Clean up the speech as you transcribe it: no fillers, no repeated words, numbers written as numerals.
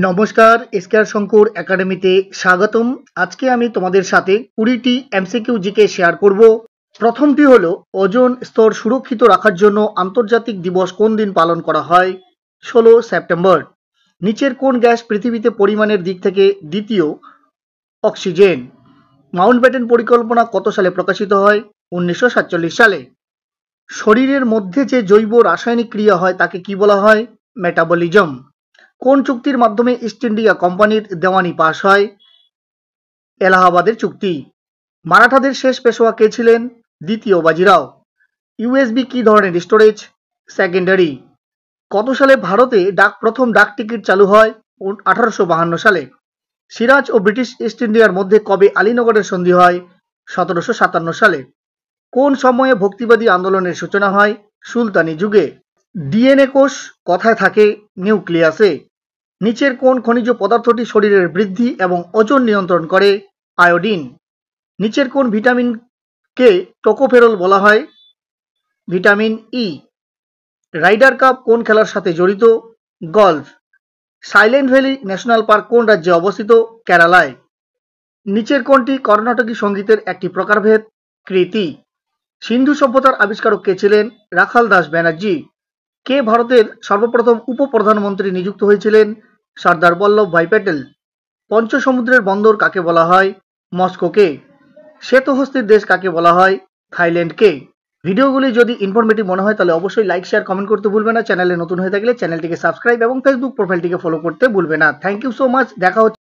নমস্কার, এসকেআর শঙ্কর একাডেমিতে স্বাগতম। আজকে আমি তোমাদের সাথে 20টি এমসিকিউ জিকে শেয়ার করব। প্রথমটি হলো, ওজোন স্তর সুরক্ষিত রাখার জন্য আন্তর্জাতিক দিবস কোন দিন পালন করা হয়? 16 সেপ্টেম্বর। নিচের কোন গ্যাস পৃথিবীতে পরিমাণের দিক থেকে দ্বিতীয়? অক্সিজেন। মাউন্টব্যাটেন পরিকল্পনা কত সালে প্রকাশিত হয়? 1947 সালে। শরীরের মধ্যে যে জৈব রাসায়নিক ক্রিয়া হয় তাকে কি বলা হয়? মেটাবলিজম। কোন চুক্তির মাধ্যমে ইস্ট ইন্ডিয়া কোম্পানির দেওয়ানি পাস হয়? এলাহাবাদের চুক্তি। মারাঠাদের শেষ পেশোয়া কে ছিলেন? দ্বিতীয় বাজিরাও। ইউএসবি কি ধরনের স্টোরেজ? সেকেন্ডারি। কত সালে ভারতে প্রথম ডাক টিকিট চালু হয়? 1852 সালে। সিরাজ ও ব্রিটিশ ইস্ট ইন্ডিয়ার মধ্যে কবে আলীনগরের সন্ধি হয়? 1757 সালে। কোন সময়ে ভক্তিবাদী আন্দোলনের সূচনা হয়? সুলতানি যুগে। ডিএনএ কোষ কোথায় থাকে? নিউক্লিয়াসে। নিচের কোন খনিজ পদার্থটি শরীরের বৃদ্ধি এবং ওজন নিয়ন্ত্রণ করে? আয়োডিন। নিচের কোন ভিটামিনকে টোকোফেরল বলা হয়? Vitamin E. রাইডার কাপ কোন খেলার সাথে জড়িত? Golf. Silent valley national park কোন রাজ্যে অবস্থিত? কেরালায়। নিচের কোনটি কর্ণাটকী সঙ্গীতের একটি প্রকারভেদ? কৃতি। সিন্ধু সভ্যতার আবিষ্কারক কে ছিলেন? রাখাল দাস ব্যানার্জি। কে ভারতের সর্বপ্রথম উপপ্রধানমন্ত্রী নিযুক্ত হয়েছিলেন? সর্দার বল্লভভাই প্যাটেল। পঞ্চসমুদ্রের বন্দর কাকে বলা হয়? মস্কোকে। শ্বেতহস্তির দেশ কাকে বলা হয়? থাইল্যান্ডকে। ভিডিওগুলি যদি ইনফরমেটিভ মনে হয় তাহলে অবশ্যই লাইক শেয়ার কমেন্ট করতে ভুলবে না। চ্যানেলে নতুন হয়ে থাকলে চ্যানেলটিকে সাবস্ক্রাইব এবং ফেসবুক প্রোফাইলটিকে ফলো করতে ভুলবে না। Thank you so much. দেখা হচ্ছে